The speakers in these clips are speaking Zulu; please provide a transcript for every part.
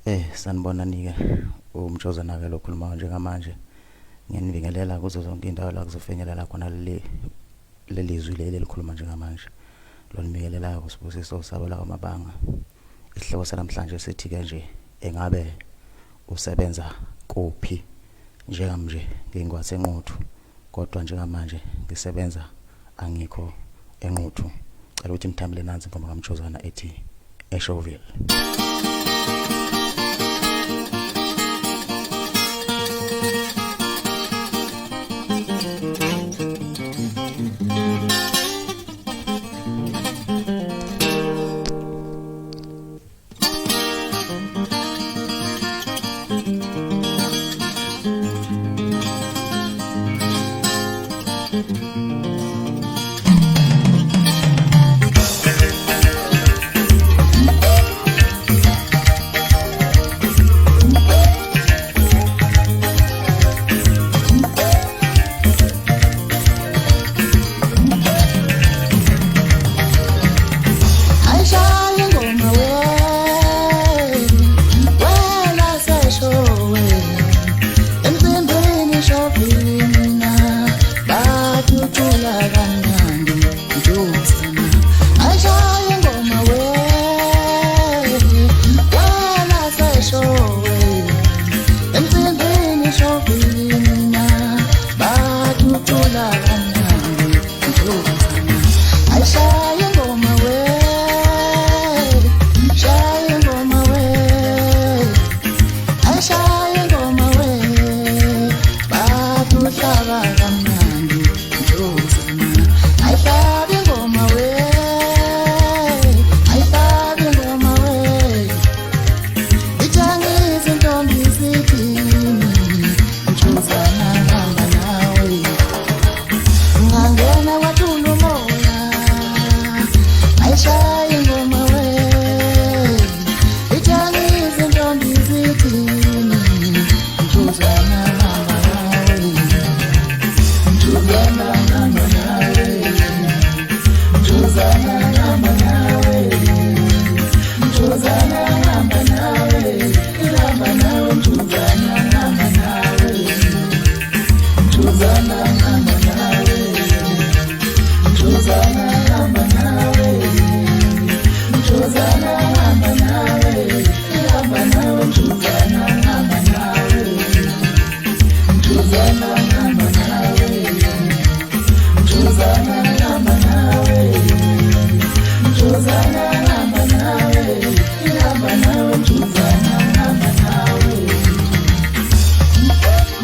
Sanibonani-ke umjozana-ke lo khuluma njengamanje. Ngiyanibingelela kuzo zonke indawo la kuzofinyelela khona leli zwi leli likhuluma njengamanje. Lo nibingelelayo kusibusiso sabo la kwamabanga. Isihloko sanamhlanje sithi-ke nje engabe usebenza kuphi? Njengamanje ngingwathe eNquthu, kodwa njengamanje ngisebenza angikho eNquthu. Cela ukuthi mthambile nansi ngoma kamjozana ethi eShowville.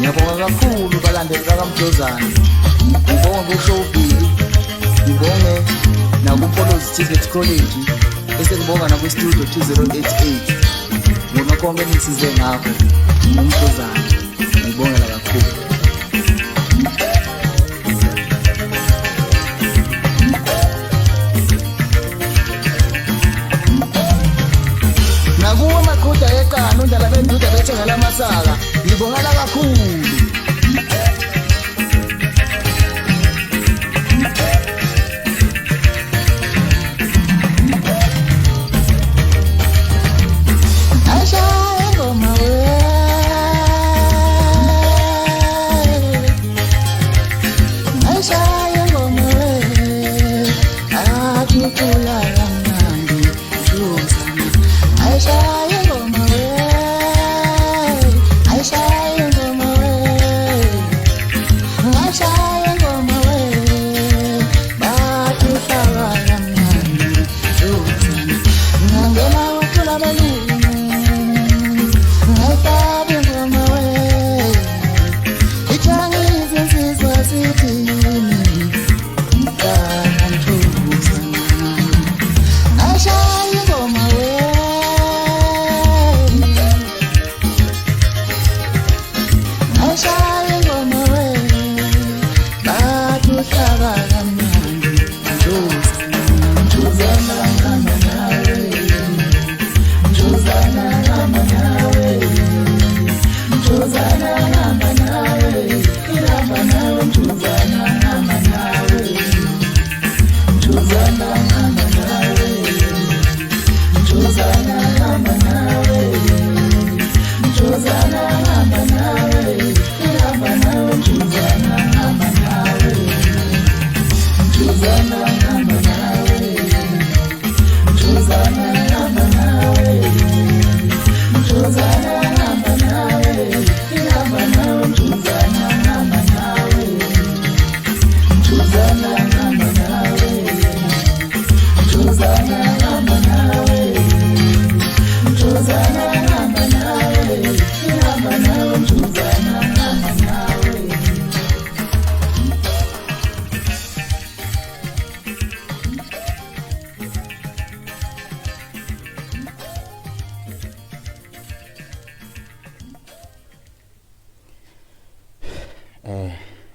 Ngiyabonga kakhulu balandeli bakamjozana. Ngibonge kuShowville, ngibonge nakuMpolozi Ticket College, bese ngibonga nakwi-Studio 2088. Ngibonga konke enisize ngakho umjozana. Ngibongela kakhulu. Nakuwa maqhuda yeqana undala benduda bethe ngalamasaka. Ngibongela kakhulu.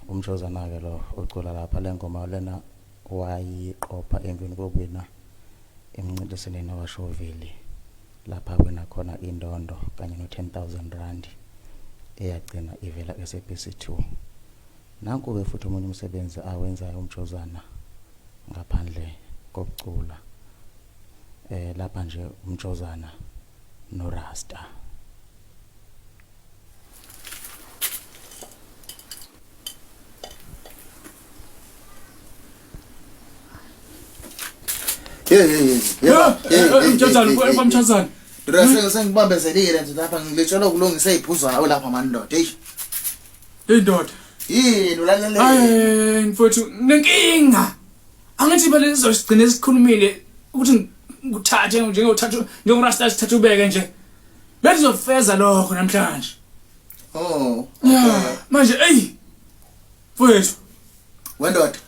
Umjozana ke lo ucula lapha lengoma lena wayiqopha emveni kokwina emncintisweni waShovili lapha wena khona indondo kanye no10,000 rand eyagcina ivela eSABC2. Nanku ke futhi umunye umsebenzi awenzayo umjozana ngaphandle kokucula lapha nje umjozana no Rasta. Mchazana kwa mchazana. Ndira sengibambezelile nje lapha ngiletshelwa ukulungisa iziphuzo hawo lapha mandoda. Indoda. Yini ulalele? Hayi mfowethu nenkinga. Angithi phela sizosigcina esikhulumile ukuthi nguthathe njengothatha njengorasta sithatha ubeke nje. Bezofeza lokho namhlanje. Oh. Manje mfowethu. Wendoda.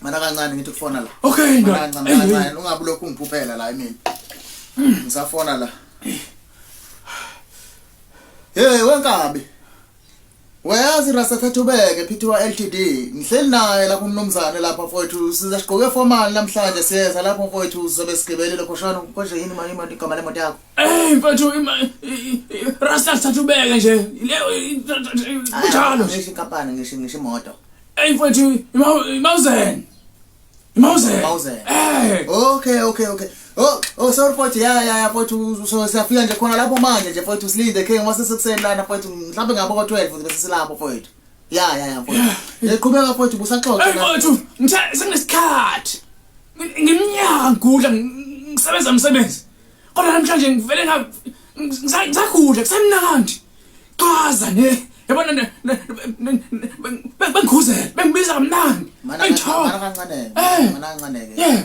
Mana kancane ngithi ukufona la. Okay ndoda. Kancane ungabe lokhu ngiphuphela la emini. Ngisafona la. Wenkabi. Wayazi Rasta Thatubeke Phithiwa Ltd. Ngihleli naye lapho umnomzane lapha mfowethu sizasiqoke formal namhlanje siyeza lapho mfowethu sizobe sigibelele khoshana konje yini manje igama lemoto yakho. Mfowethu Rasta Thatubeke nje. Njalo ngisho inkampani ngisho imoto. Mfowethu Mauzen. Okay. Oh sorry mfowethu ya mfowethu so siyafika nje khona lapho manje nje mfowethu silinde ke ngase sekuseni lana mfowethu mhlawumbe ngabo ka12 bese silapho mfowethu. Ya mfowethu. Ngiqhubeka mfowethu busaxoxa. Mfowethu sengisikhathi. Ngiminyaka ngudla ngisebenza umsebenzi. Kodwa namhlanje ngivele ngisagudla kusemnandi. Qaza ne yabona bengikhuzela bengibiza kamnandi. Mana kancane ke.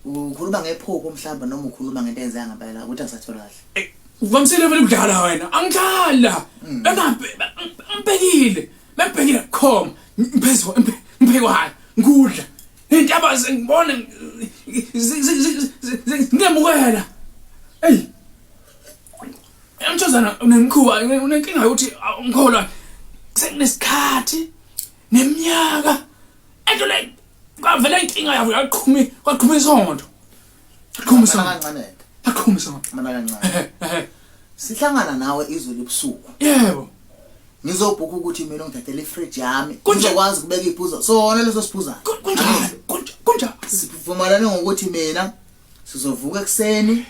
Ukhuluma ngephupho mhlamba noma ukhuluma ngento enze ngempela ukuthi angisathola kahle. Uvamsile vele ukudlala wena. Angidlala. Bengibhekile khoma. Ngiphekwayo ngudla. Intaba ngibona ngiyamukela. Mchazana unemkhuba unenkinga ukuthi ngikholwa sekunesikhathi neminyaka like kwavela inkinga yabo yaqhuma isonto. Aqhuma isonto. Mana kancane. Sihlangana nawe izolo ebusuku. Yebo. Ngizobhuka ukuthi mina ngithathele ifridge yami. Ngizokwazi ukubeka iphuzo. Sona leso siphuza. Kunjalo. Sivumelane ngokuthi mina sizovuka ekseni.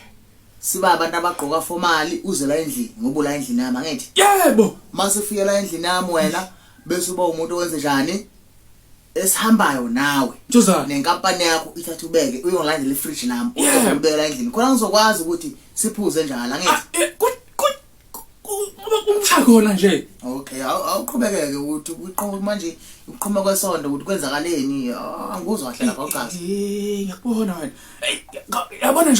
Siba abantu abagqoka formali uze la endlini ngoba la endlini yami angithi. Yebo. Masifika la endlini yami wena bese uba umuntu owenze njani? Esihambayo nawe. Mchazana. Nenkampani yakho ithatha ubeke uyongilandela ifridge nami. Uzobeka la endlini. Khona ngizokwazi ukuthi siphuze njalo angithi. Ngoba khona nje. Okay, awuqhubekeke ukuthi uqhuma manje uqhuma kwesonto ukuthi kwenzakaleni angikuzwa kahle lapha ugazi. Ngiyabona wena. Yabona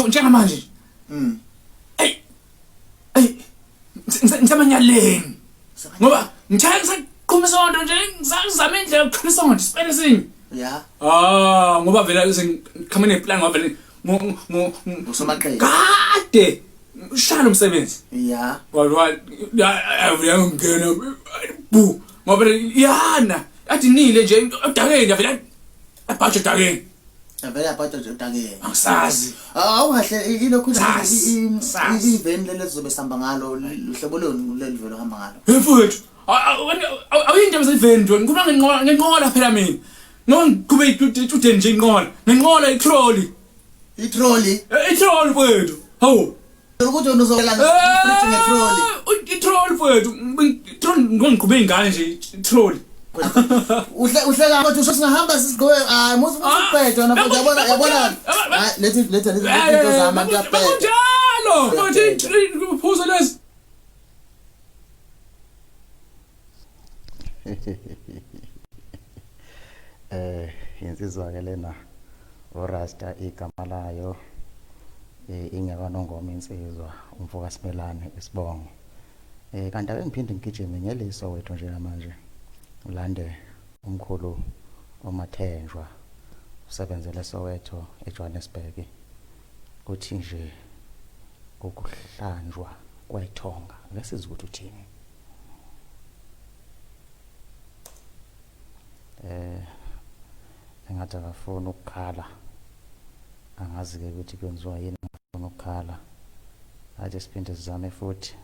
njengamanje. Ngisamanyaleni. Ngoba ngithaya ngisaqhuma isonto nje ngizama indlela yokuqhuma isonto sipele sinye. Yeah. Ngoba vele ngikhama neplan ngoba vele usomaqhele. Kade ushaya umsebenzi. Yeah. Ngena bu ngoba yana athi nile nje udakeni vele abhaje udakeni. Avela aphatha nje udakeni. Angisazi. Awukahle ilokhu i-event lelizobe sihamba ngalo uhlobo loni lelivelo hamba ngalo. Mfowethu awuyinto eziveni nje ngikuba ngenqola phela mina. Ngoba ngikube itude nje inqola. Ngenqola itrolli. Itrolli mfowethu. Hawu. Ukuthi uzokela ifridge ngetrolli. Itrolli mfowethu. Ngiqhube ingane nje itrolli. Uhlela ukuthi usingahamba sisigqoke musu ukubhedwa na futhi yabona lethi into zama kuyabhedwa njalo futhi uphuzo lesi insizwa ke lena uRasta igama layo ingeka nongoma insizwa umfoka Simelane Isibongo. Kanti ake ngiphinde ngigijime ngeliso wethu nje manje ulande umkhulu uMathenjwa usebenzele Soweto eJohannesburg kuthi nje ukuhlanjwa kwethonga lesizwe ukuthi uthini. Engathi akafuna ukukhala angazi ke ukuthi kwenziwa yini ngafuna ukukhala athi siphinde sizame futhi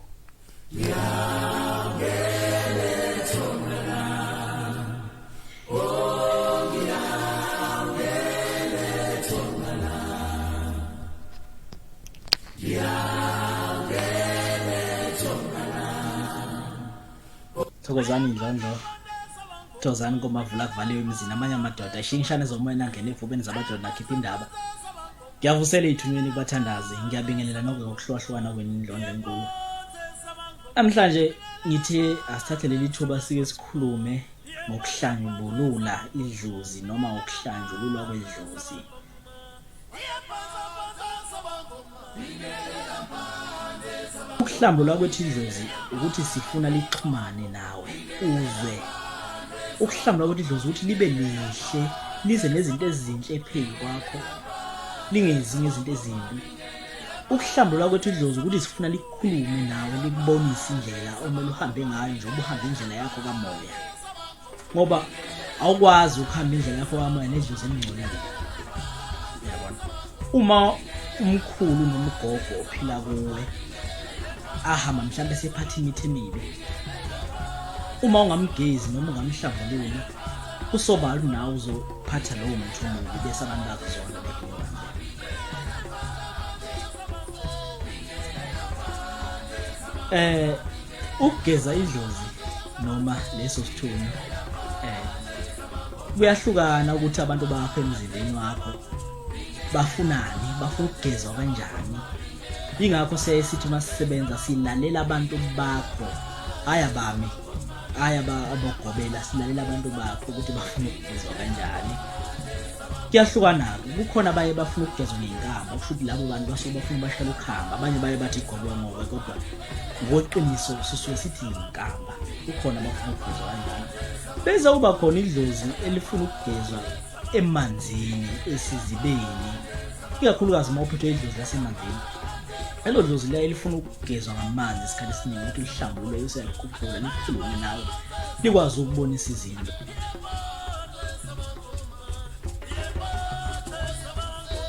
Thokozani Ndlondo Thokozani komavula kuvaliwe emizini amanye amadoda ashingishane zomoya nangena evubeni zabadoda nakhipha indaba. Ngiyavusela ithunyweni kubathandazi ngiyabingelela nokho ngokuhlukahlukana kwenu Ndlondo enkulu. Namhlanje ngithi asithathe leli thuba sike sikhulume ngokuhlanjulula idlozi noma ukuhlanjululwa kwedlozi. Ukuhlambulwa kwethidlozi ukuthi sifuna lixhumane nawe uzwe. Ukuhlambulwa kwethidlozi ukuthi libe lihle lize nezinto ezinhle phezu kwakho lingezinye izinto ezimbi. Ukuhlambulwa kwethidlozi ukuthi sifuna likhulume nawe likubonise indlela omele uhambe ngayo nje ubuhambe indlela yakho kamoya. Ngoba awukwazi ukuhamba indlela yakho kamoya nedlozi emngcolile. Yabona. Uma umkhulu nomgogo ophila kuwe ahamba mhlambe sephathi imithi emibi. Uma ungamgezi noma ungamhlambululi usobala nawe uzophatha lowo muntu omubi bese abantu bakuzona bekhona. Ukugeza idlozi noma leso sithunywa kuyahlukana ukuthi abantu bakho emzimbeni wakho bafunani bafuna ukugezwa kanjani. Ingakho sithi masisebenza silalela abantu bakho ayabami ayabagobela silalela abantu bakho ukuthi bafuna ukugezwa kanjani. Kuyahlukana kukhona abaye bafuna ukugezwa ngenkamba futhi labo bantu basuke bafuna bahlala ukuhamba abanye baye bathi gobwa ngoba kodwa ngoqiniso sisuke sithi inkamba kukhona abafuna ukugezwa kanjani. Bese uba khona idlozi elifuna ukugezwa emanzini esizibeni ikakhulukazi uma uphethwe idlozi lasemanzini. Elo dlozi la elifuna ukugezwa ngamanzi isikhathi esiningi ukuthi lihlambulwe uselikhuphula likhulume nawe likwazi ukubonisa izinto.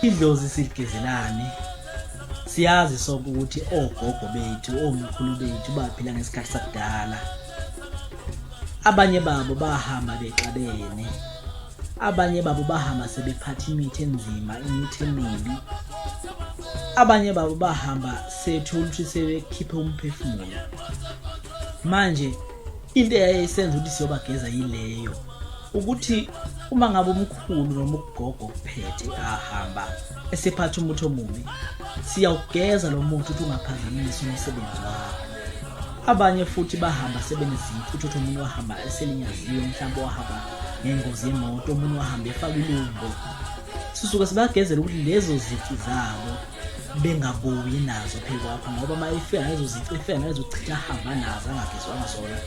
Idlozi sigezelane siyazi sokuthi ogogo bethu omkhulu bethu baphila ngesikhathi sakudala. Abanye babo bahamba bexabene. Abanye babo bahamba sebephatha imithi enzima imithi emibi. Abanye babo bahamba sethu ukuthi sebekhiphe umphefumulo. Manje into eyayisenza ukuthi siyobageza yileyo ukuthi uma ngabe umkhulu noma ugogo kuphethe ahamba esephatha umuthi omubi siyawugeza lo muntu ukuthi ungaphazamisi umsebenzi wakhe. Abanye futhi bahamba sebenezifo ukuthi umuntu wahamba eselinyaziwe mhlawumbe wahamba ngengozi yemoto umuntu wahamba efaka ilungu. Sisuke sibagezela ukuthi lezo zici zabo bengabuyi nazo phezu kwakho ngoba mayifika lezo zici ifika lezo chitha hamba nazo angagezwanga zona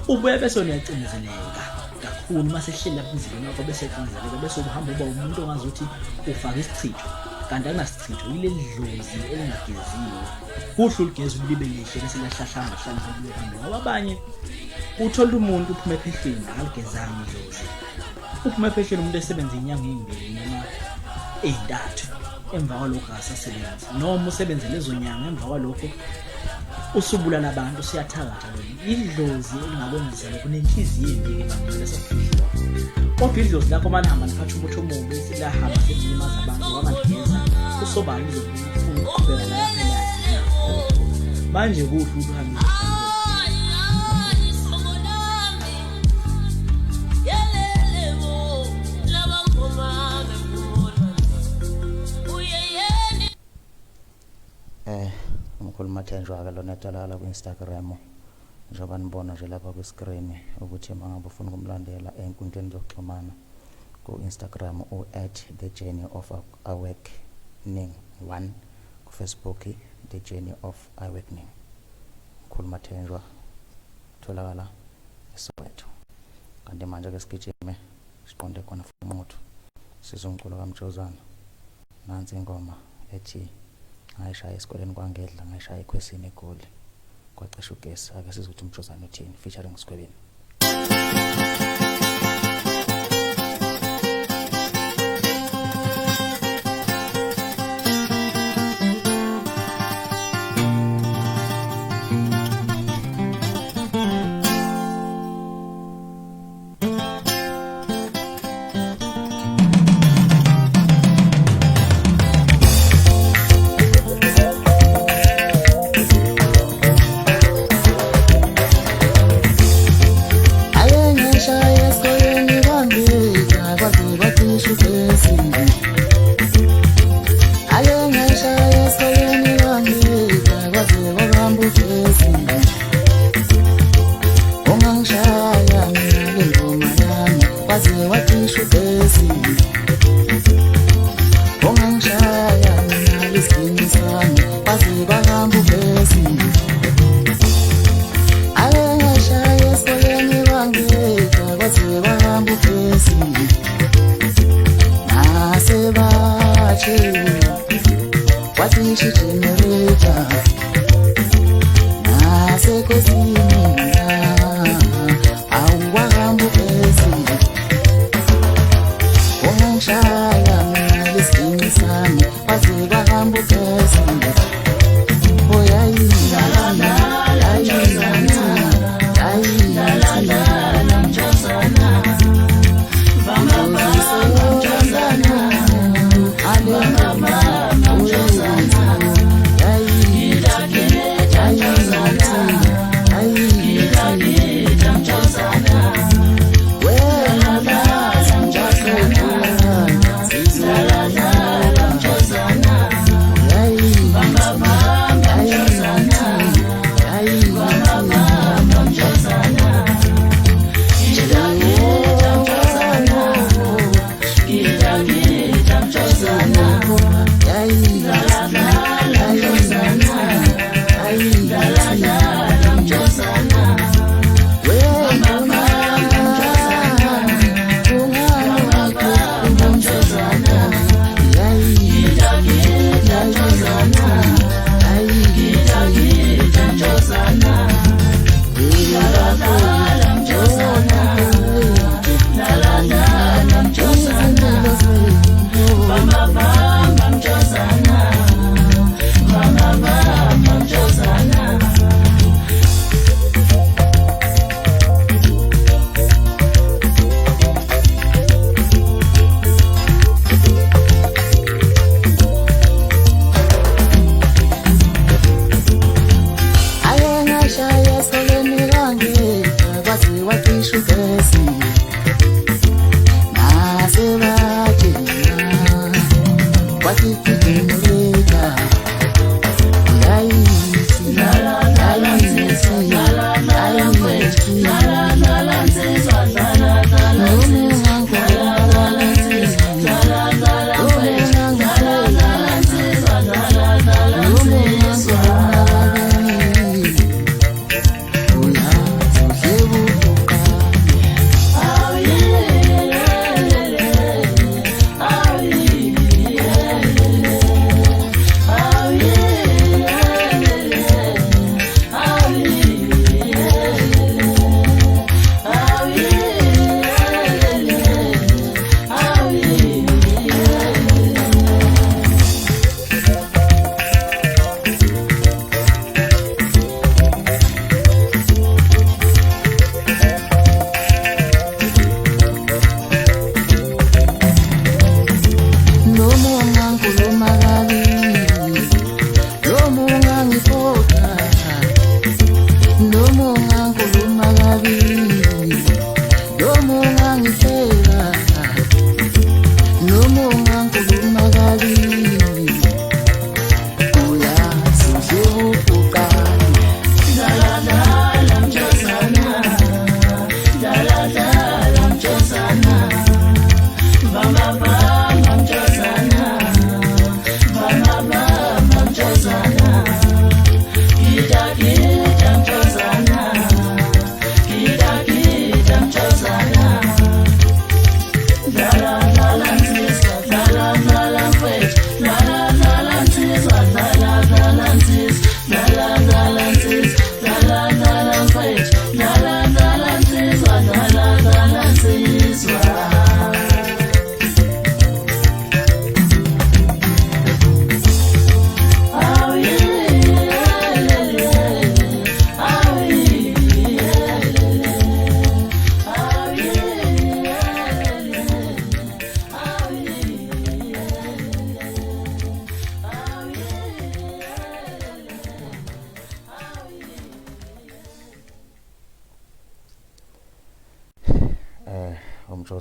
ubuye bese uyacindezeleka kakhulu mase hlela emzini wakho bese ecindezeleka bese uhamba uba umuntu ongazuthi ufaka isichitho kanti akunasichitho yile dlozi elingageziwe kuhle uligeza ulibe lihle bese lahlahlanga hlanza kulihambe ngoba abanye uthola umuntu uphume ephehleni aligezanga idlozi uphume ephehleni umuntu esebenza inyanga ezimbili noma ezintathu emva kwalokho akasebenzi noma usebenze lezo nyanga emva kwalokho usubulala abantu siyathakatha lo idlozi elingabonisa kunenhliziyo embi kakhulu lesifihlo kodwa idlozi lakho manje hamba niphatha umuthi omubi silahamba selimaza abantu abangageza usobala uzofuna ukuqhubeka lapha eyazi manje kuhle ukuthi uhambe umkhulu Mathenjwa ke lona etalala ku Instagram njengoba nibona nje lapha ku screen ukuthi mangabe ufuna ukumlandela enkundleni zokuxhumana ku-Instagram @thejourneyofAwakening1, ku-Facebook The Journey of Awakening. Khuluma Thenjwa, tholakala eSoweto. Kanti manje ke sigijime siqonde khona futhi sizwe umculo kaMjozana. Nansi ingoma ethi ngayishaya esikoleni kwangedla, ngayishaya ekhwesini eGoli kwacisha ugesi. Ake sizothi uMjozana uthini featuring Skhwebeni.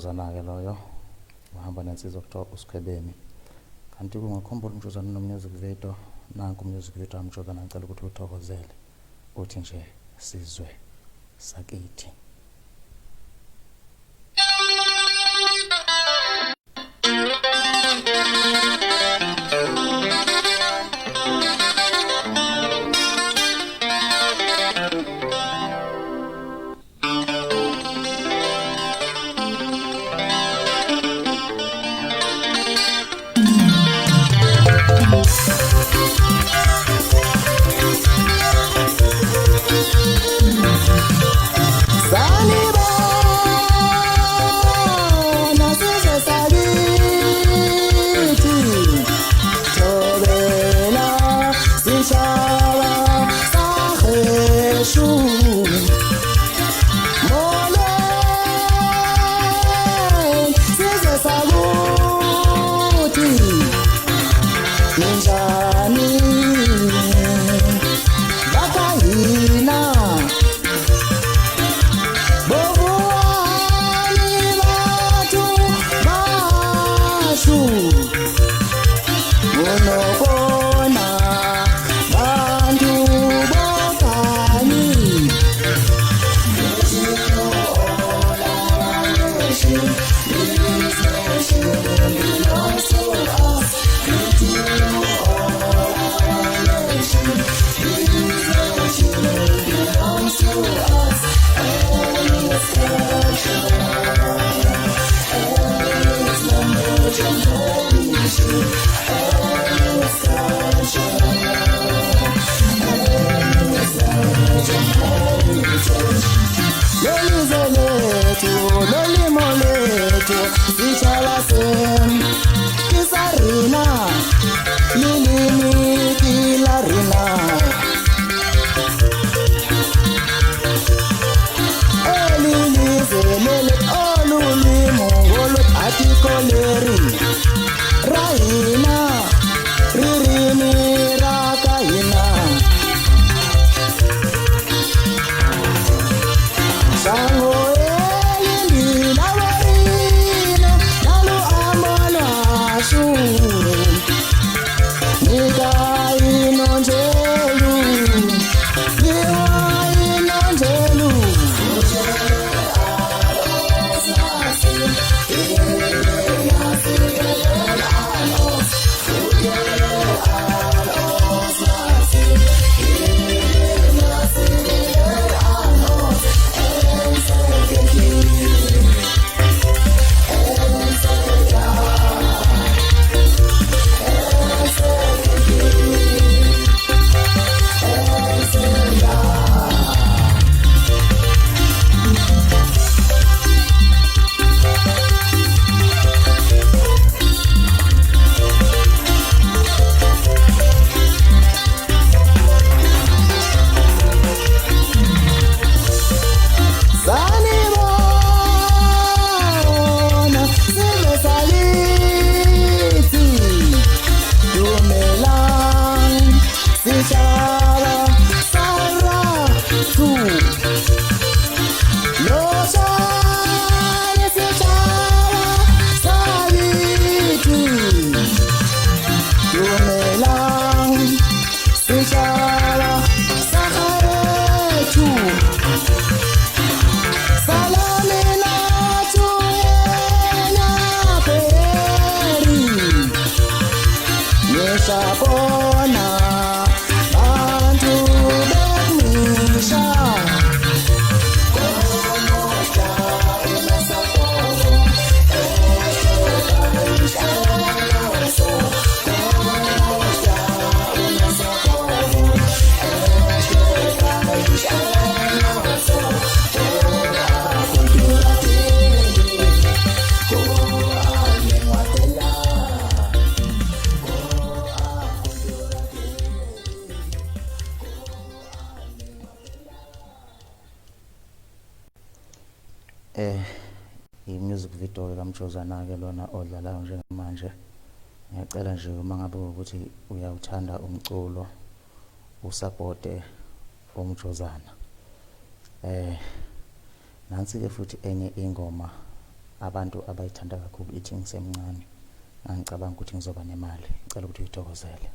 umjozana ke loyo uhamba nensizwa kuthiwa usikhwebeni kanti kungakhumbula umjozana nomusic video nanku umusic video amjozana ngicela ukuthi uthokozele uthi nje sizwe sakithi. I-music video kaMjozana ke lona odlalayo njengamanje. Ngiyacela nje uma ngabe ukuthi uyawuthanda umculo usupport uMjozana. Nansi ke futhi enye ingoma abantu abayithanda kakhulu ithi ngisemncane ngicabanga ukuthi ngizoba nemali ngicela ukuthi uyithokozele.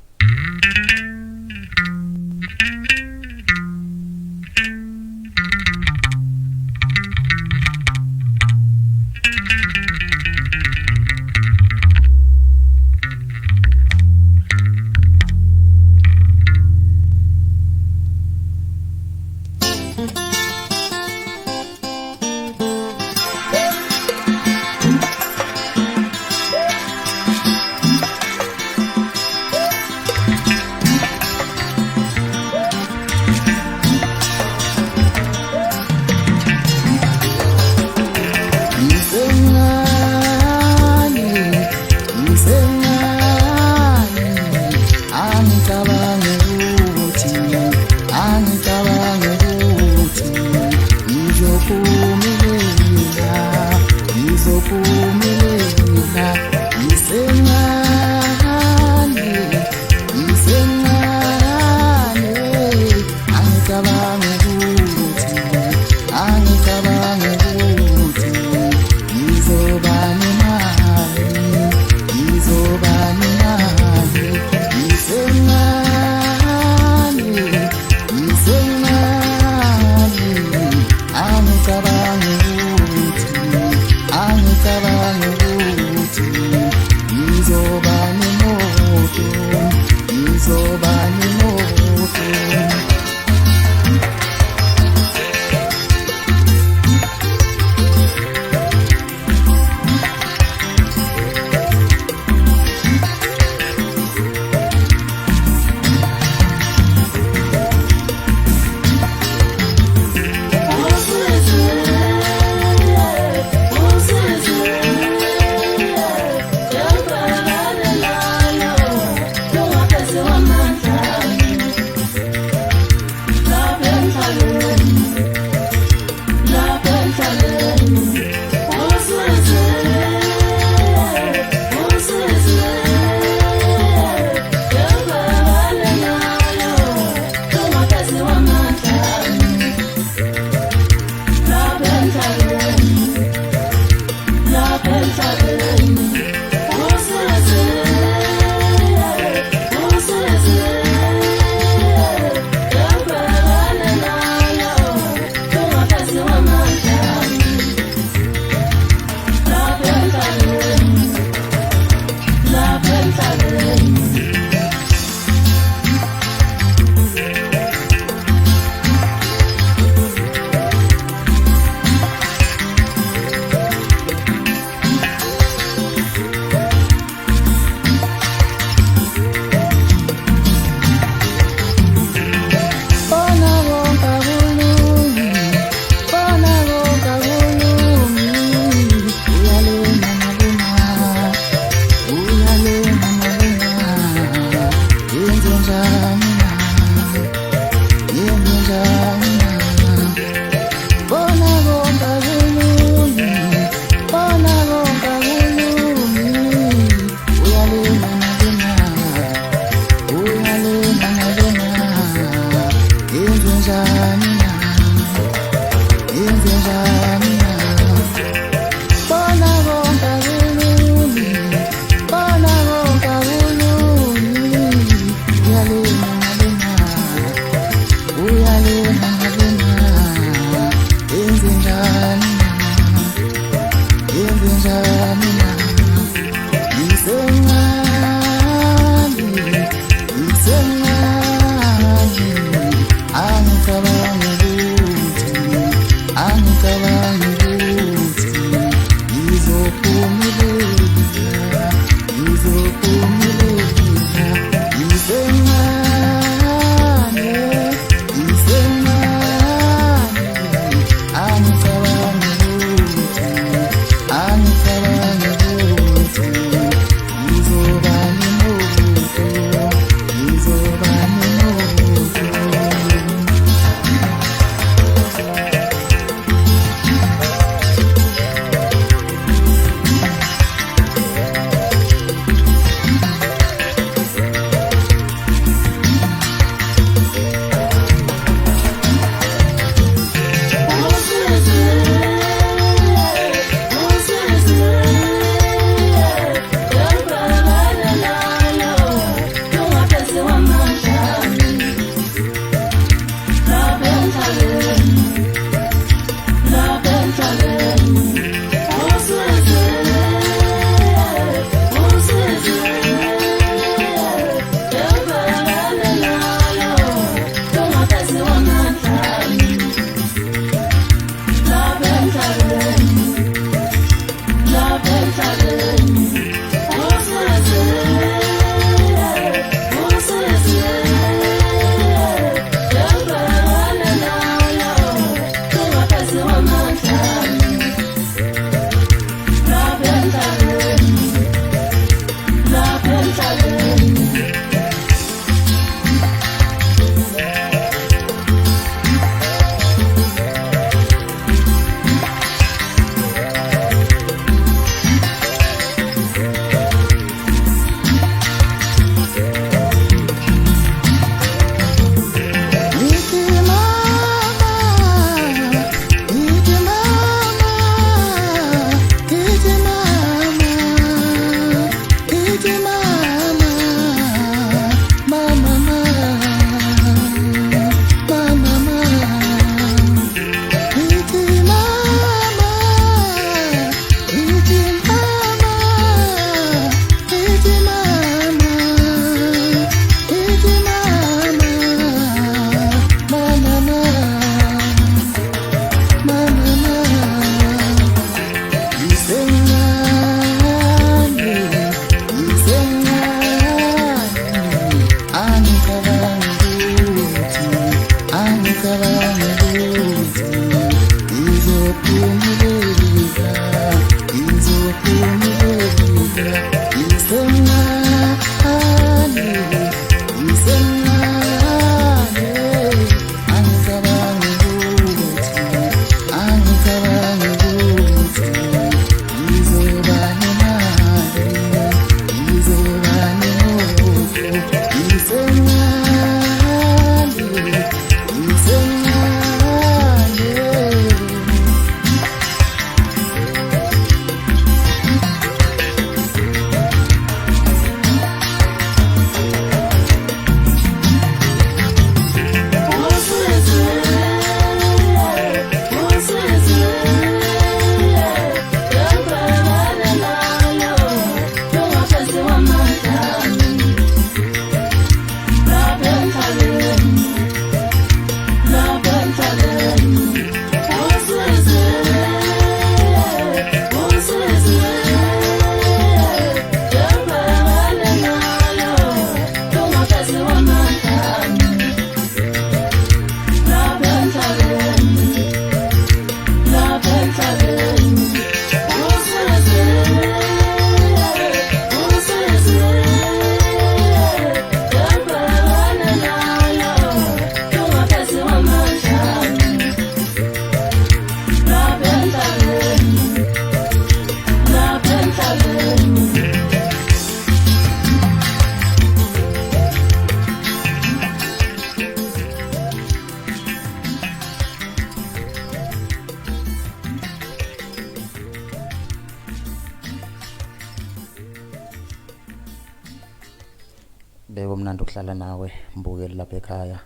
beko mnandi ukuhlala nawe mbukeli lapha ekhaya.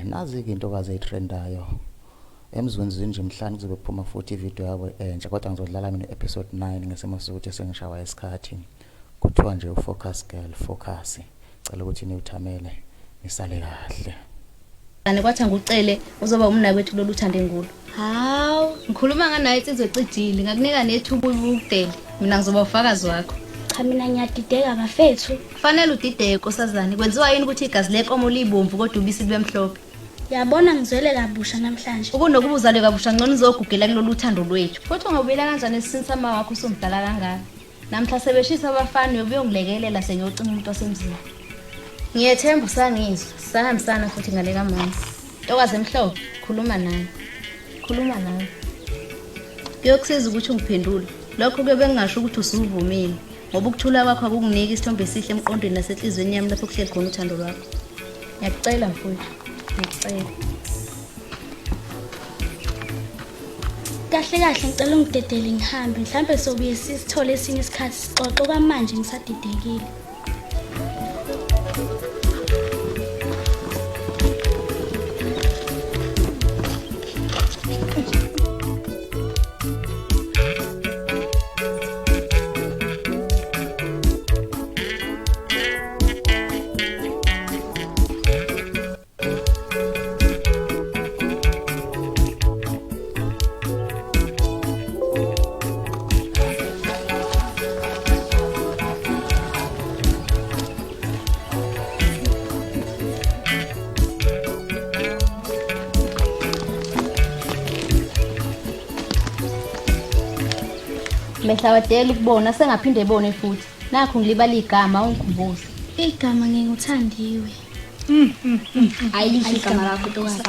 Nazi into kaze itrendayo. Emzweni nje emhlanje kuzobe kuphuma futhi ivideo yabo entsha kodwa ngizodlala mina episode 9 ngesimo sokuthi sengishawa isikhathi. Kuthiwa nje ufocus girl, focus. Cela ukuthi niwuthamele nisale kahle. Ane kwathi ngucele uzoba umnakwethu kulolu uthande ngulu. Hawu, ngikhuluma nganaye sizocijile ngakunika nethubu ukudela. Mina ngizoba ufakazi wakho. Cha mina ngiyadideka bafethu. Kufanele udideke nkosazana. Kwenziwa yini ukuthi igazi lenkomo libomvu kodwa ubisi libe mhlophe? Yabona ngizwele kabusha namhlanje. Ukunokubuza le kabusha ngcono uzogugela kulolu uthando lwethu. Kodwa ngobela kanjani esinsa ama wakho usomdala kangaka? Namhla sebeshisa abafani ubuyongilekelela sengiyocima umuntu wasemzini. Ngiyethemba usangizwa. Sahambisana futhi ngale kamanzi. Ntokazi emhlophe, khuluma naye. Khuluma nawe. Kuyokusiza ukuthi ungiphendule. Lokho kuyobe ngingasho ukuthi usuvumile. Ngoba ukuthula kwakho akukunike isithombe esihle emqondweni nasenhlizweni yami lapho kuhleli khona uthando lwakho. Ngiyakucela mfowethu. Ngicela. Kahle kahle ngicela ungidedele ngihambe mhlambe sobuye sisithole esinye isikhathi sixoxe kwamanje ngisadidekile. Mehla wadela ukubona sengaphinde ebone futhi. Nakho ngilibala igama ungikhumbuze. Igama nginguthandiwe. Ayilihle igama lakho ntokazi.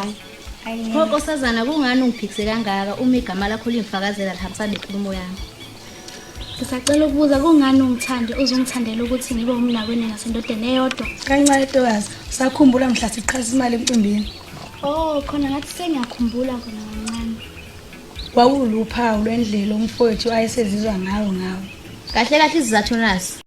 Phoko sazana kungani ungiphikise kangaka uma igama lakho limfakazela lihambisana nenkulumo yami. Ngisacela ukubuza kungani ungithande uzongithandela ukuthi ngibe umnakwenu ngasendodeni eyodwa. Kancane ntokazi, usakhumbula mhla siqhalisa imali emcimbini. Oh khona ngathi sengiyakhumbula khona kancane. Kwawuluphawu lwendlela umfowethu ayesezizwa ngawo. Kahle kahle isizathu nasi.